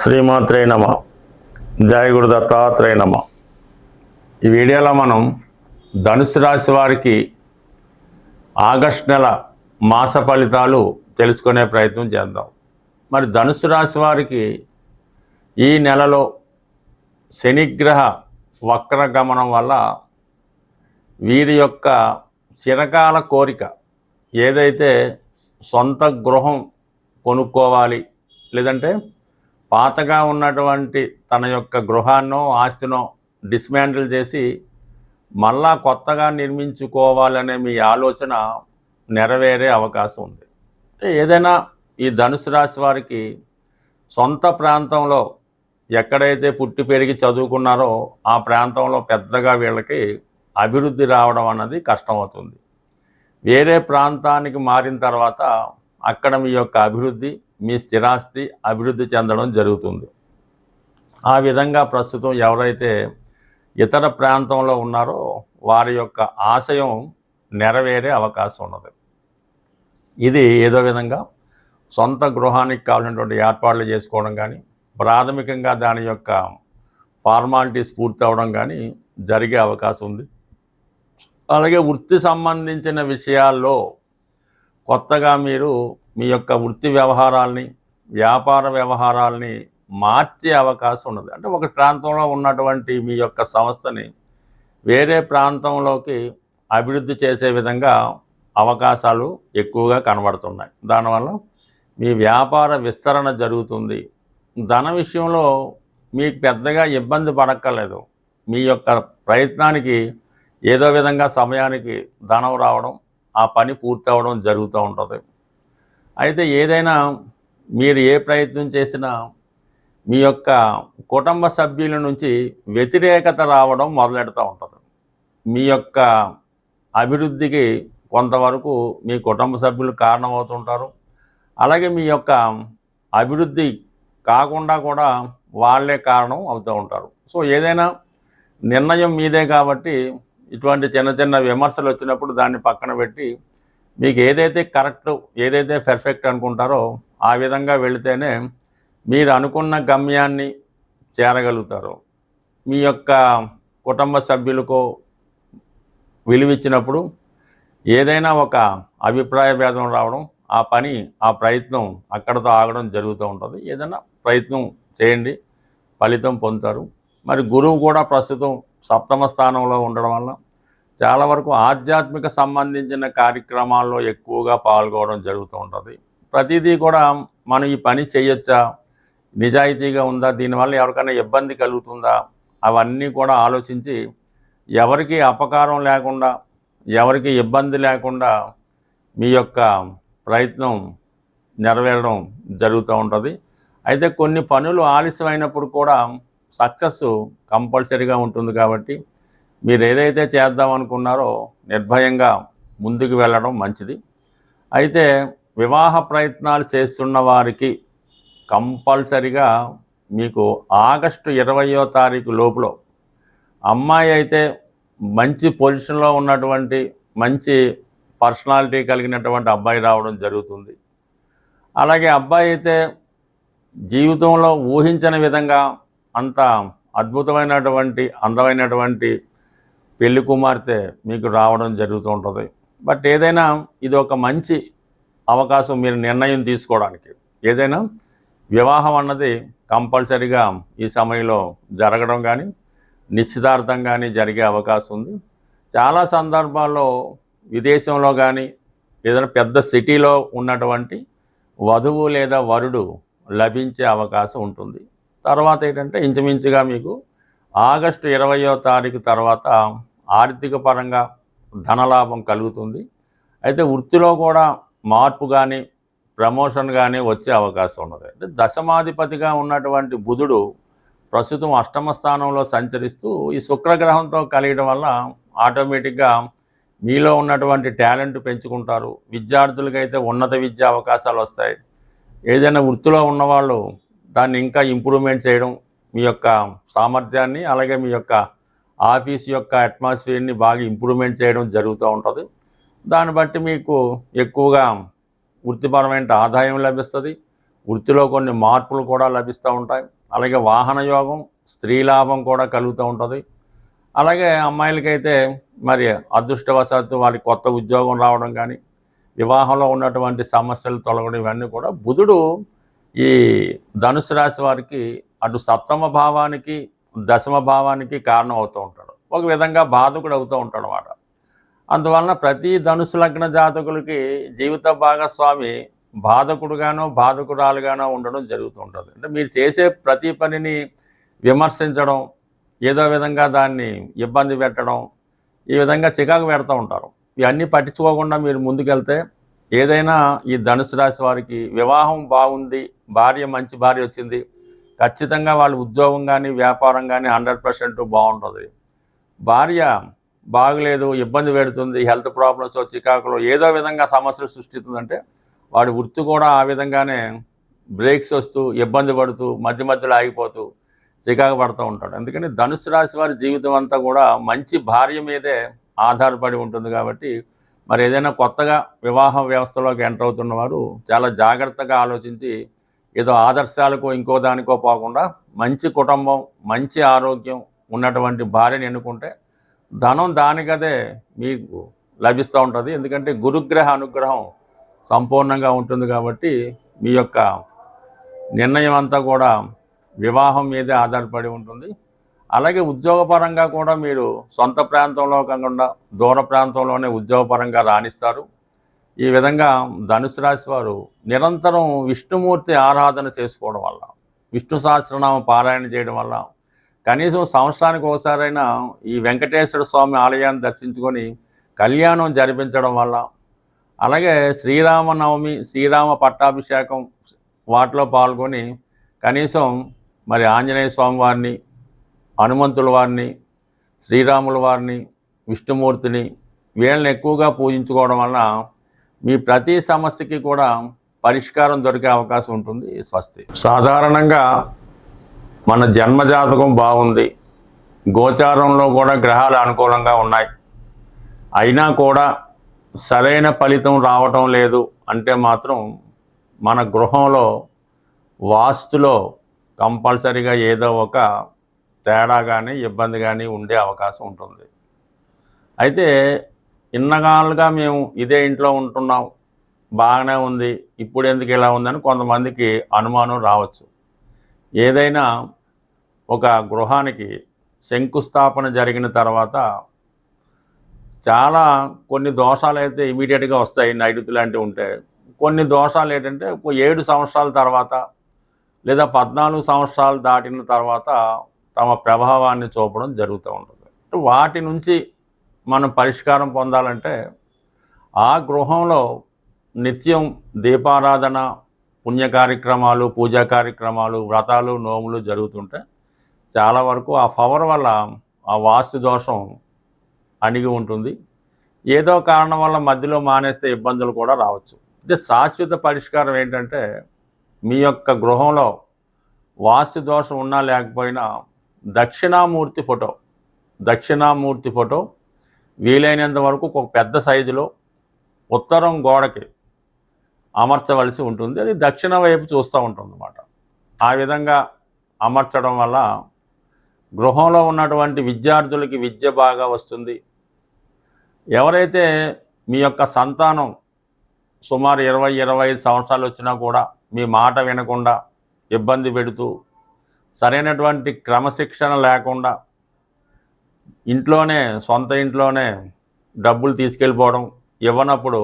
శ్రీమాత్రే నమ. జయ గురు దత్తాత్రేయ నమ. ఈ వీడియోలో మనం ధనుసు రాశి వారికి ఆగస్టు నెల మాస ఫలితాలు తెలుసుకునే ప్రయత్నం చేద్దాం. మరి ధనుసు రాశి వారికి ఈ నెలలో శనిగ్రహ వక్రగమనం వల్ల వీరి యొక్క చిరకాల కోరిక ఏదైతే సొంత గృహం కొనుక్కోవాలి, లేదంటే పాతగా ఉన్నటువంటి తన యొక్క గృహాన్నో ఆస్తినో డిస్మాంటిల్ చేసి మళ్ళా కొత్తగా నిర్మించుకోవాలనే మీ ఆలోచన నెరవేరే అవకాశం ఉంది. ఏదైనా ఈ ధనుసు రాశి వారికి సొంత ప్రాంతంలో ఎక్కడైతే పుట్టి పెరిగి చదువుకున్నారో ఆ ప్రాంతంలో పెద్దగా వీళ్ళకి అభివృద్ధి రావడం అన్నది కష్టమవుతుంది. వేరే ప్రాంతానికి మారిన తర్వాత అక్కడ మీ యొక్క అభివృద్ధి, మీ స్థిరాస్తి అభివృద్ధి చెందడం జరుగుతుంది. ఆ విధంగా ప్రస్తుతం ఎవరైతే ఇతర ప్రాంతంలో ఉన్నారో వారి యొక్క ఆశయం నెరవేరే అవకాశం ఉన్నది. ఇది ఏదో విధంగా సొంత గృహానికి కావాల్సినటువంటి ఏర్పాట్లు చేసుకోవడం కానీ, ప్రాథమికంగా దాని యొక్క ఫార్మాలిటీస్ పూర్తి అవ్వడం కానీ జరిగే అవకాశం ఉంది. అలాగే వృత్తి సంబంధించిన విషయాల్లో కొత్తగా మీరు మీ యొక్క వృత్తి వ్యవహారాల్ని, వ్యాపార వ్యవహారాల్ని మార్చే అవకాశం ఉన్నది. అంటే ఒక ప్రాంతంలో ఉన్నటువంటి మీ యొక్క సంస్థని వేరే ప్రాంతంలోకి అభివృద్ధి చేసే విధంగా అవకాశాలు ఎక్కువగా కనబడుతున్నాయి. దానివల్ల మీ వ్యాపార విస్తరణ జరుగుతుంది. ధన విషయంలో మీకు పెద్దగా ఇబ్బంది పడక్కర్లేదు. మీ యొక్క ప్రయత్నానికి ఏదో విధంగా సమయానికి ధనం రావడం, ఆ పని పూర్తి అవ్వడం జరుగుతూ ఉంటుంది. అయితే ఏదైనా మీరు ఏ ప్రయత్నం చేసినా మీ యొక్క కుటుంబ సభ్యుల నుంచి వ్యతిరేకత రావడం మొదలెడుతూ ఉంటుంది. మీ యొక్క అభివృద్ధికి కొంతవరకు మీ కుటుంబ సభ్యులు కారణమవుతుంటారు. అలాగే మీ యొక్క అభివృద్ధి కాకుండా కూడా వాళ్ళే కారణం అవుతూ ఉంటారు. సో ఏదైనా నిర్ణయం మీదే కాబట్టి ఇటువంటి చిన్న చిన్న విమర్శలు వచ్చినప్పుడు దాన్ని పక్కన పెట్టి మీకు ఏదైతే కరెక్ట్, ఏదైతే పర్ఫెక్ట్ అనుకుంటారో ఆ విధంగా వెళితేనే మీరు అనుకున్న గమ్యాన్ని చేరగలుగుతారు. మీ యొక్క కుటుంబ సభ్యులకు విలువిచ్చినప్పుడు ఏదైనా ఒక అభిప్రాయ భేదం రావడం, ఆ పని, ఆ ప్రయత్నం అక్కడితో ఆగడం జరుగుతూ ఉంటుంది. ఏదైనా ప్రయత్నం చేయండి, ఫలితం పొందుతారు. మరి గురువు కూడా ప్రస్తుతం సప్తమ స్థానంలో ఉండడం వల్ల చాలా వరకు ఆధ్యాత్మిక సంబంధించిన కార్యక్రమాల్లో ఎక్కువగా పాల్గొనడం జరుగుతూ ఉంటుంది. ప్రతిదీ కూడా మనం ఈ పని చేయొచ్చా, నిజాయితీగా ఉందా, దీనివల్ల ఎవరికైనా ఇబ్బంది కలుగుతుందా, అవన్నీ కూడా ఆలోచించి ఎవరికి అపకారం లేకుండా, ఎవరికి ఇబ్బంది లేకుండా మీ యొక్క ప్రయత్నం నెరవేరడం జరుగుతూ ఉంటుంది. అయితే కొన్ని పనులు ఆలస్యమైనప్పుడు కూడా సక్సెస్ కంపల్సరీగా ఉంటుంది. కాబట్టి మీరు ఏదైతే చేద్దాం అనుకున్నారో నిర్భయంగా ముందుకు వెళ్ళడం మంచిది. అయితే వివాహ ప్రయత్నాలు చేస్తున్న వారికి కంపల్సరిగా మీకు ఆగస్టు 20వ తారీఖు లోపల అమ్మాయి అయితే మంచి పొజిషన్లో ఉన్నటువంటి, మంచి పర్సనాలిటీ కలిగినటువంటి అబ్బాయి రావడం జరుగుతుంది. అలాగే అబ్బాయి అయితే జీవితంలో ఊహించని విధంగా అంత అద్భుతమైనటువంటి, అందమైనటువంటి పెళ్లి కుమార్తె మీకు రావడం జరుగుతూ ఉంటుంది. బట్ ఏదైనా ఇది ఒక మంచి అవకాశం మీరు నిర్ణయం తీసుకోవడానికి. ఏదైనా వివాహం అన్నది కంపల్సరీగా ఈ సమయంలో జరగడం కానీ, నిశ్చితార్థం కానీ జరిగే అవకాశం ఉంది. చాలా సందర్భాల్లో విదేశంలో కానీ, ఏదైనా పెద్ద సిటీలో ఉన్నటువంటి వధువు లేదా వరుడు లభించే అవకాశం ఉంటుంది. తర్వాత ఏంటంటే ఇంచుమించుగా మీకు ఆగస్టు 20వ తారీఖు తర్వాత ఆర్థిక పరంగా ధనలాభం కలుగుతుంది. అయితే వృత్తిలో కూడా మార్పు కానీ, ప్రమోషన్ కానీ వచ్చే అవకాశం ఉన్నది. అంటే దశమాధిపతిగా ఉన్నటువంటి బుధుడు ప్రస్తుతం అష్టమ స్థానంలో సంచరిస్తూ ఈ శుక్రగ్రహంతో కలిగడం వల్ల ఆటోమేటిక్గా మీలో ఉన్నటువంటి టాలెంట్ పెంచుకుంటారు. విద్యార్థులకైతే ఉన్నత విద్యా అవకాశాలు వస్తాయి. ఏదైనా వృత్తిలో ఉన్నవాళ్ళు దాన్ని ఇంకా ఇంప్రూవ్మెంట్ చేయడం, మీ యొక్క సామర్థ్యాన్ని, అలాగే మీ యొక్క ఆఫీస్ యొక్క అట్మాస్ఫియర్ని బాగా ఇంప్రూవ్మెంట్ చేయడం జరుగుతూ ఉంటుంది. దాన్ని బట్టి మీకు ఎక్కువగా వృత్తిపరమైన ఆదాయం లభిస్తుంది. వృత్తిలో కొన్ని మార్పులు కూడా లభిస్తూ ఉంటాయి. అలాగే వాహన యోగం, స్త్రీ లాభం కూడా కలుగుతూ ఉంటుంది. అలాగే అమ్మాయిలకైతే మరి అదృష్టవశాత్తు వారికి కొత్త ఉద్యోగం రావడం కానీ, వివాహంలో ఉన్నటువంటి సమస్యలు తొలగడం, ఇవన్నీ కూడా బుధుడు ఈ ధనుసు రాశి వారికి అటు సప్తమ భావానికి, దశమ భావానికి కారణం అవుతూ ఉంటాడు. ఒక విధంగా బాధకుడు అవుతూ ఉంటాడు అన్నమాట. అందువలన ప్రతి ధనుసు లగ్న జాతకులకి జీవిత భాగస్వామి బాధకుడుగానో బాధకురాలుగానో ఉండడం జరుగుతూ ఉంటుంది. అంటే మీరు చేసే ప్రతి పనిని విమర్శించడం, ఏదో విధంగా దాన్ని ఇబ్బంది పెట్టడం, ఈ విధంగా చికాకు పెడుతూ ఉంటారు. ఇవన్నీ పట్టించుకోకుండా మీరు ముందుకెళ్తే ఏదైనా ఈ ధనుసు రాశి వారికి వివాహం బాగుంది, భార్య మంచి భార్య వచ్చింది, ఖచ్చితంగా వాళ్ళ ఉద్యోగం కానీ వ్యాపారం కానీ 100% బాగుంటుంది. భార్య బాగలేదు, ఇబ్బంది పెడుతుంది, హెల్త్ ప్రాబ్లమ్స్, చికాకులు, ఏదో విధంగా సమస్యలు సృష్టిస్తుందంటే వాడి వృత్తి కూడా ఆ విధంగానే బ్రేక్స్ వస్తూ, ఇబ్బంది పడుతూ, మధ్య మధ్యలో ఆగిపోతూ చికాకు పడుతూ ఉంటాడు. అందుకని ధనుసు రాశి వారి జీవితం అంతా కూడా మంచి భార్య మీదే ఆధారపడి ఉంటుంది. కాబట్టి మరి ఏదైనా కొత్తగా వివాహ వ్యవస్థలోకి ఎంటర్ అవుతున్న వారు చాలా జాగ్రత్తగా ఆలోచించి, ఏదో ఆదర్శాలకో ఇంకో దానికో పోకుండా మంచి కుటుంబం, మంచి ఆరోగ్యం ఉన్నటువంటి భార్యని ఎన్నుకుంటే ధనం దానికదే మీకు లభిస్తూ ఉంటుంది. ఎందుకంటే గురుగ్రహ అనుగ్రహం సంపూర్ణంగా ఉంటుంది. కాబట్టి మీ యొక్క నిర్ణయం అంతా కూడా వివాహం మీదే ఆధారపడి ఉంటుంది. అలాగే ఉద్యోగపరంగా కూడా మీరు సొంత ప్రాంతంలో కాకుండా దూర ప్రాంతంలోనే ఉద్యోగపరంగా రాణిస్తారు. ఈ విధంగా ధనుసు రాశి వారు నిరంతరం విష్ణుమూర్తి ఆరాధన చేసుకోవడం వల్ల, విష్ణు సహస్రనామ పారాయణ చేయడం వల్ల, కనీసం సంవత్సరానికి ఒకసారైనా ఈ వెంకటేశ్వర స్వామి ఆలయాన్ని దర్శించుకొని కళ్యాణం జరిపించడం వల్ల, అలాగే శ్రీరామనవమి, శ్రీరామ పట్టాభిషేకం వాటిలో పాల్గొని కనీసం మరి ఆంజనేయ స్వామి వారిని, హనుమంతుల వారిని, శ్రీరాముల వారిని, విష్ణుమూర్తిని, వీళ్ళని ఎక్కువగా పూజించుకోవడం వలన మీ ప్రతి సమస్యకి కూడా పరిష్కారం దొరికే అవకాశం ఉంటుంది. స్వస్తి. సాధారణంగా మన జన్మజాతకం బాగుంది, గోచారంలో కూడా గ్రహాలు అనుకూలంగా ఉన్నాయి, అయినా కూడా సరైన ఫలితం రావటం లేదు అంటే మాత్రం మన గృహంలో వాస్తులో కంపల్సరీగా ఏదో ఒక తేడా కానీ ఇబ్బంది కానీ ఉండే అవకాశం ఉంటుంది. అయితే ఇన్నగాళ్ళుగా మేము ఇదే ఇంట్లో ఉంటున్నాం, బాగానే ఉంది, ఇప్పుడు ఎందుకు ఇలా ఉందని కొంతమందికి అనుమానం రావచ్చు. ఏదైనా ఒక గృహానికి శంకుస్థాపన జరిగిన తర్వాత చాలా కొన్ని దోషాలు అయితే ఇమీడియట్గా వస్తాయి, నైరుతి లాంటివి ఉంటే. కొన్ని దోషాలు ఏంటంటే 7 సంవత్సరాల తర్వాత లేదా 14 సంవత్సరాలు దాటిన తర్వాత తమ ప్రభావాన్ని చూపడం జరుగుతూ ఉంటుంది. వాటి నుంచి మనం పరిష్కారం పొందాలంటే ఆ గృహంలో నిత్యం దీపారాధన, పుణ్య కార్యక్రమాలు, పూజా కార్యక్రమాలు, వ్రతాలు, నోములు జరుగుతుంటే చాలా వరకు ఆ పవర్ వల్ల ఆ వాస్తు దోషం అణిగి ఉంటుంది. ఏదో కారణం వల్ల మధ్యలో మానేస్తే ఇబ్బందులు కూడా రావచ్చు. ఇది శాశ్వత పరిష్కారం ఏంటంటే మీ యొక్క గృహంలో వాస్తు దోషం ఉన్నా లేకపోయినా దక్షిణామూర్తి ఫోటో వీలైనంత వరకు ఒక పెద్ద సైజులో ఉత్తరం గోడకి అమర్చవలసి ఉంటుంది. అది దక్షిణ వైపు చూస్తూ ఉంటుంది అన్నమాట. ఆ విధంగా అమర్చడం వల్ల గృహంలో ఉన్నటువంటి విద్యార్థులకి విద్య బాగా వస్తుంది. ఎవరైతే మీ యొక్క సంతానం సుమారు 20-25 సంవత్సరాలు వచ్చినా కూడా మీ మాట వినకుండా ఇబ్బంది పెడుతూ, సరైనటువంటి క్రమశిక్షణ లేకుండా సొంత ఇంట్లోనే డబ్బులు తీసుకెళ్ళిపోవడం, ఇవ్వనప్పుడు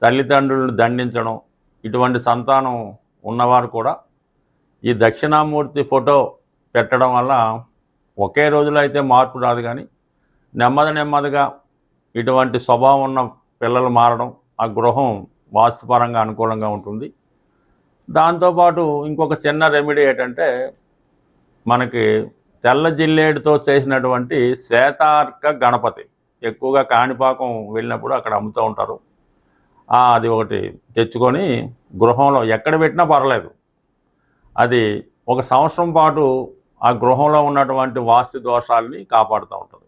తల్లిదండ్రులను దండించడం, ఇటువంటి సంతానం ఉన్నవారు కూడా ఈ దక్షిణామూర్తి ఫోటో పెట్టడం వల్ల ఒకే రోజులో అయితే మార్పు రాదు, కానీ నెమ్మదిగా ఇటువంటి స్వభావం ఉన్న పిల్లలు మారడం, ఆ గృహం వాస్తుపరంగా అనుకూలంగా ఉంటుంది. దాంతోపాటు ఇంకొక చిన్న రెమెడీ ఏంటంటే మనకి తెల్ల జిల్లేడుతో చేసినటువంటి శ్వేతార్క గణపతి ఎక్కువగా కాణిపాకం వెళ్ళినప్పుడు అక్కడ అమ్ముతూ ఉంటారు. అది ఒకటి తెచ్చుకొని గృహంలో ఎక్కడ పెట్టినా పర్లేదు, అది 1 సంవత్సరం పాటు ఆ గృహంలో ఉన్నటువంటి వాస్తు దోషాలని కాపాడుతూ ఉంటుంది.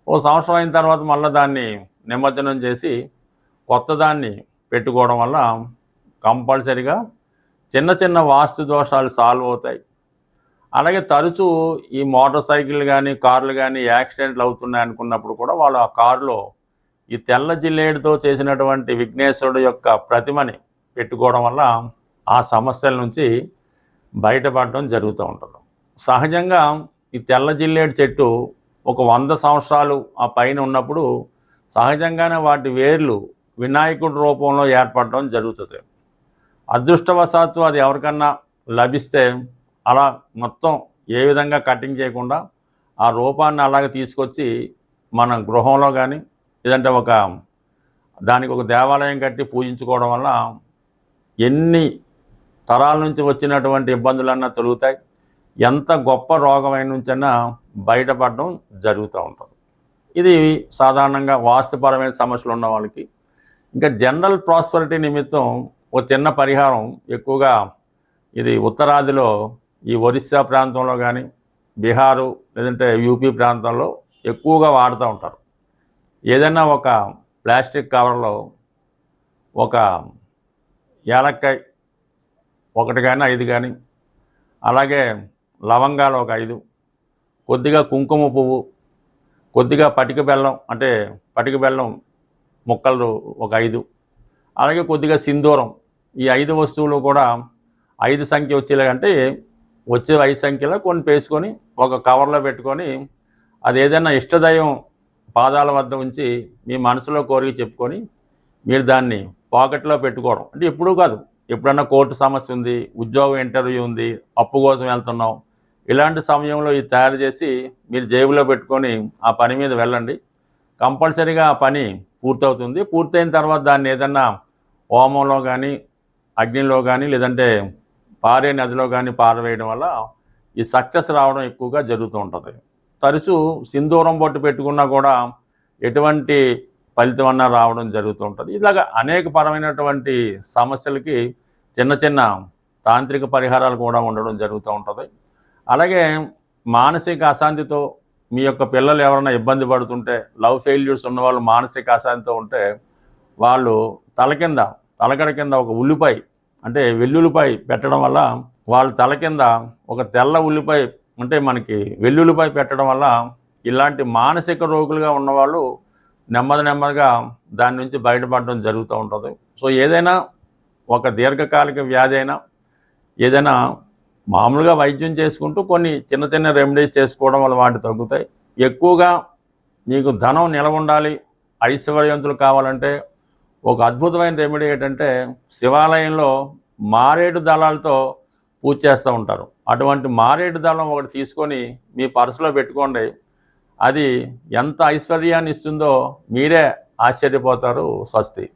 1 సంవత్సరం అయిన తర్వాత మళ్ళీ దాన్ని నిమజ్జనం చేసి కొత్త దాన్ని పెట్టుకోవడం వల్ల కంపల్సరీగా చిన్న వాస్తు దోషాలు సాల్వ్ అవుతాయి. అలాగే తరచూ ఈ మోటార్ సైకిల్ కానీ కార్లు కానీ యాక్సిడెంట్లు అవుతున్నాయి అనుకున్నప్పుడు కూడా వాళ్ళు ఆ కారులో ఈ తెల్ల జిల్లేడుతో చేసినటువంటి విఘ్నేశ్వరుడు యొక్క ప్రతిమని పెట్టుకోవడం వల్ల ఆ సమస్యల నుంచి బయటపడడం జరుగుతూ ఉంటుంది. సహజంగా ఈ తెల్ల జిల్లేడు చెట్టు ఒక 100 సంవత్సరాలు ఆ పైన ఉన్నప్పుడు సహజంగానే వాటి వేర్లు వినాయకుడి రూపంలో ఏర్పడడం జరుగుతుంది. అదృష్టవశాత్తు అది ఎవరికన్నా లభిస్తే అలా మొత్తం ఏ విధంగా కటింగ్ చేయకుండా ఆ రూపాన్ని అలాగే తీసుకొచ్చి మన గృహంలో కానీ లేదంటే దానికి ఒక దేవాలయం కట్టి పూజించుకోవడం వల్ల ఎన్ని తరాల నుంచి వచ్చినటువంటి ఇబ్బందులన్నా తొలుగుతాయి. ఎంత గొప్ప రోగమైన నుంచైనా బయటపడడం జరుగుతూ ఉంటుంది. ఇది సాధారణంగా వాస్తుపరమైన సమస్యలు ఉన్న వాళ్ళకి. ఇంకా జనరల్ ప్రాస్పరిటీ నిమిత్తం ఒక చిన్న పరిహారం ఎక్కువగా ఇది ఉత్తరాదిలో ఈ ఒరిస్సా ప్రాంతంలో కానీ బీహారు లేదంటే యూపీ ప్రాంతంలో ఎక్కువగా వాడుతూ ఉంటారు. ఏదైనా ఒక ప్లాస్టిక్ కవర్లో ఒక యాలక్కాయ 1 కానీ 5 కానీ, అలాగే లవంగాలు ఒక 5, కొద్దిగా కుంకుమ పువ్వు, కొద్దిగా పటిక బెల్లం అంటే పటిక బెల్లం ముక్కలు ఒక 5, అలాగే కొద్దిగా సింధూరం. ఈ 5 వస్తువులు కూడా 5 సంఖ్య వచ్చేలాగంటే వచ్చే 5 సంఖ్యలో కొన్ని వేసుకొని ఒక కవర్లో పెట్టుకొని అది ఏదైనా ఇష్టదైవం పాదాల వద్ద ఉంచి మీ మనసులో కోరిక చెప్పుకొని మీరు దాన్ని పాకెట్లో పెట్టుకోవడం. అంటే ఎప్పుడూ కాదు, ఎప్పుడన్నా కోర్టు సమస్య ఉంది, ఉద్యోగం ఇంటర్వ్యూ ఉంది, అప్పు కోసం వెళ్తున్నాం, ఇలాంటి సమయంలో ఇది తయారు చేసి మీరు జేబులో పెట్టుకొని ఆ పని మీద వెళ్ళండి. కంపల్సరీగా ఆ పని పూర్తవుతుంది. పూర్తయిన తర్వాత దాన్ని ఏదన్నా హోమంలో కానీ అగ్నిలో కానీ లేదంటే పారే నదిలో కానీ పారవేయడం వల్ల ఈ సక్సెస్ రావడం ఎక్కువగా జరుగుతూ ఉంటుంది. తరచూ సింధూరం బొట్టు పెట్టుకున్నా కూడా ఎటువంటి ఫలితం అన్నా రావడం జరుగుతూ ఉంటుంది. ఇలాగ అనేక పరమైనటువంటి సమస్యలకి చిన్న చిన్న తాంత్రిక పరిహారాలు కూడా ఉండడం జరుగుతూ ఉంటుంది. అలాగే మానసిక అశాంతితో మీ యొక్క పిల్లలు ఎవరైనా ఇబ్బంది పడుతుంటే, లవ్ ఫెయిల్యూర్స్ ఉన్నవాళ్ళు మానసిక అశాంతితో ఉంటే వాళ్ళు తలగడ కింద ఒక ఉల్లిపాయ అంటే వెల్లుల్లిపాయ పెట్టడం వల్ల వాళ్ళ తల కింద ఒక తెల్ల ఉల్లిపాయ అంటే మనకి వెల్లుల్లిపాయ పెట్టడం వల్ల ఇలాంటి మానసిక రోగులుగా ఉన్నవాళ్ళు నెమ్మదిగా దాని నుంచి బయటపడడం జరుగుతూ ఉంటుంది. సో ఏదైనా ఒక దీర్ఘకాలిక వ్యాధి అయినా ఏదైనా మామూలుగా వైద్యం చేసుకుంటూ కొన్ని చిన్న చిన్న రెమెడీస్ చేసుకోవడం వల్ల వాటి తగ్గుతాయి. ఎక్కువగా మీకు ధనం నిలవ ఉండాలి, ఐశ్వర్యవంతులు కావాలంటే ఒక అద్భుతమైన రెమెడీ ఏంటంటే శివాలయంలో మారేడు దళాలతో పూజ చేస్తూ ఉంటారు. అటువంటి మారేడు దళం ఒకటి తీసుకొని మీ పర్సులో పెట్టుకోండి. అది ఎంత ఐశ్వర్యాన్ని ఇస్తుందో మీరే ఆశ్చర్యపోతారు. స్వస్తి.